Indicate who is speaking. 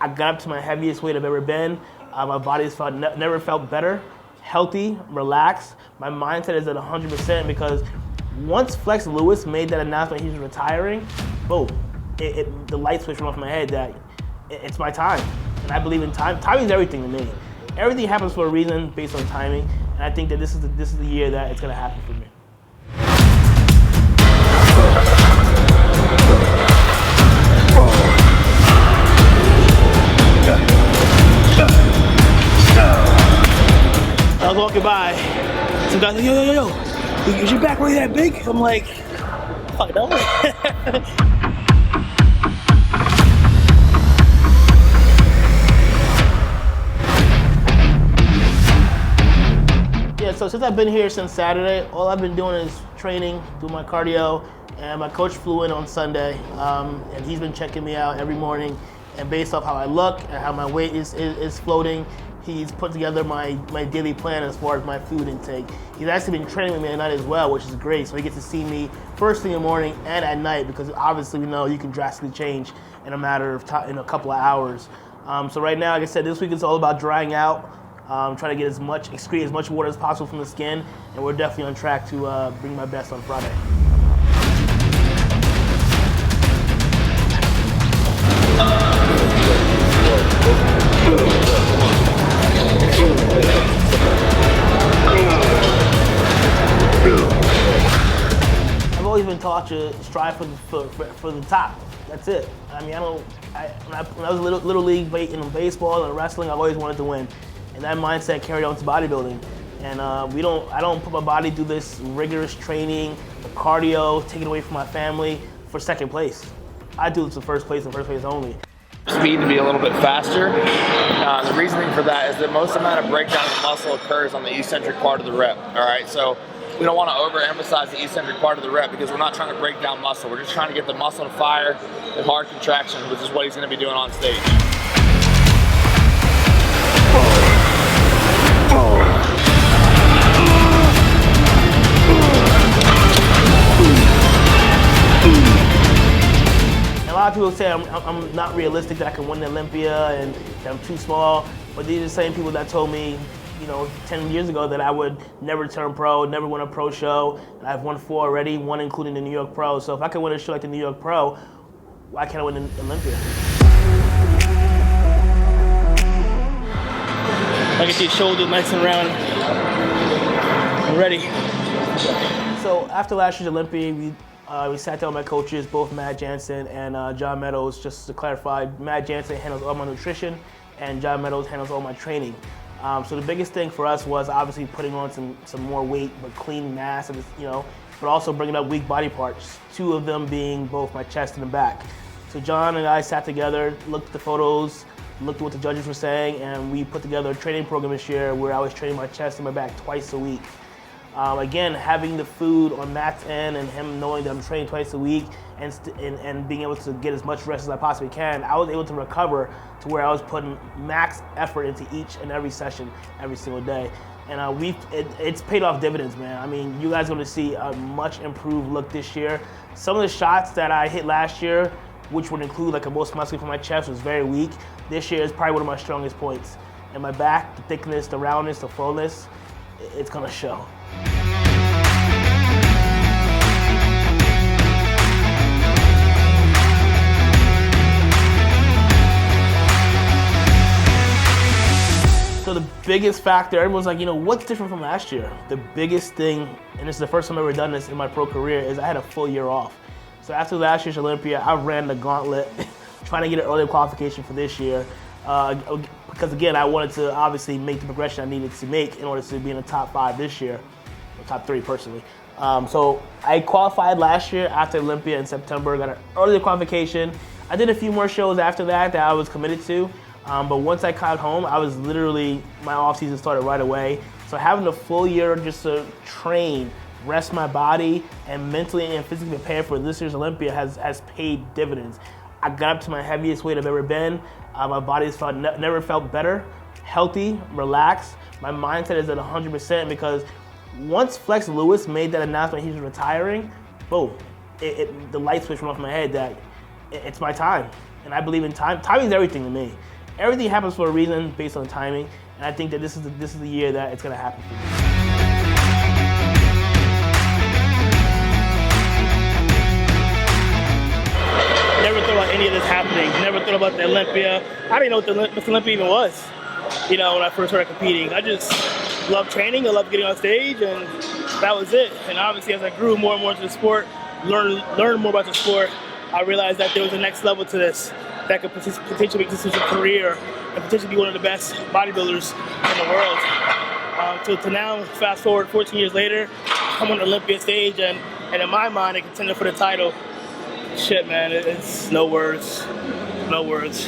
Speaker 1: I got up to my heaviest weight I've ever been. My body's never felt better, healthy, relaxed. My mindset is at 100% because once Flex Lewis made that announcement he was retiring, boom, the light switch went off my head that it's my time. And I believe in time. Timing's everything to me. Everything happens for a reason based on timing. And I think that this is the year that it's gonna happen for me. I was walking by, some guys like, yo, is your back really that big? I'm like, fuck no. Yeah, so since I've been here since Saturday, all I've been doing is training, doing my cardio, and my coach flew in on Sunday, and he's been checking me out every morning, and based off how I look and how my weight is floating, he's put together my daily plan as far as my food intake. He's actually been training with me at night as well, which is great. So he gets to see me first thing in the morning and at night because obviously we know you can drastically change in a matter of time, in a couple of hours. So right now, like I said, this week is all about drying out, trying to get excrete as much water as possible from the skin, and we're definitely on track to bring my best on Friday. I've always been taught to strive for the top. That's it. I mean, when I was little league in baseball and wrestling, I've always wanted to win, and that mindset carried on to bodybuilding. And I don't put my body through this rigorous training, the cardio, taking away from my family for second place. I do it for first place and first place only.
Speaker 2: Speed to be a little bit faster. The reasoning for that is that most amount of breakdown of muscle occurs on the eccentric part of the rep. All right, so we don't want to overemphasize the eccentric part of the rep because we're not trying to break down muscle. We're just trying to get the muscle to fire with hard contraction, which is what he's going to be doing on stage.
Speaker 1: A lot of people say I'm not realistic, that I can win the Olympia and that I'm too small, but these are the same people that told me, 10 years ago that I would never turn pro, never win a pro show. And I've won 4 already, 1 including the New York Pro. So if I can win a show like the New York Pro, why can't I win the Olympia? I get these shoulders nice and round. I'm ready. So after last year's Olympia, we sat down with my coaches, both Matt Jansen and John Meadows, just to clarify. Matt Jansen handles all my nutrition, and John Meadows handles all my training. So the biggest thing for us was obviously putting on some more weight, but clean mass, but also bringing up weak body parts, 2 of them being both my chest and the back. So John and I sat together, looked at the photos, looked at what the judges were saying, and we put together a training program this year where I was training my chest and my back twice a week. Again, having the food on Matt's end and him knowing that I'm training twice a week and being able to get as much rest as I possibly can, I was able to recover to where I was putting max effort into each and every session every single day. And it's paid off dividends, man. I mean, you guys are going to see a much improved look this year. Some of the shots that I hit last year, which would include like a most muscle for my chest, was very weak. This year is probably one of my strongest points. And my back, the thickness, the roundness, the fullness, it's going to show. So the biggest factor, everyone's like, what's different from last year? The biggest thing, and this is the first time I've ever done this in my pro career, is I had a full year off. So after last year's Olympia, I ran the gauntlet, trying to get an early qualification for this year. Because again, I wanted to obviously make the progression I needed to make in order to be in the top 5 this year, or top 3 personally. So I qualified last year after Olympia in September, got an early qualification. I did a few more shows after that I was committed to. But once I got home, I was literally, my off season started right away. So having a full year just to train, rest my body, and mentally and physically prepare for this year's Olympia has paid dividends. I got up to my heaviest weight I've ever been. My body's never felt better, healthy, relaxed. My mindset is at 100% because once Flex Lewis made that announcement he was retiring, boom, the light switch went off my head that it's my time. And I believe in time. Timing's everything to me. everything happens for a reason based on timing, and I think that this is the year that it's gonna happen for me. Never thought about any of this happening. Never thought about the Olympia. I didn't know what the Olympia even was. You know, when I first started competing, I just loved training. I loved getting on stage, and that was it. And obviously, as I grew more and more into the sport, learned more about the sport, I realized that there was a next level to this that could potentially make this a career and potentially be one of the best bodybuilders in the world. To now, fast forward 14 years later, I'm on the Olympia stage, and in my mind, I contender for the title. Shit, man, it's no words. No words.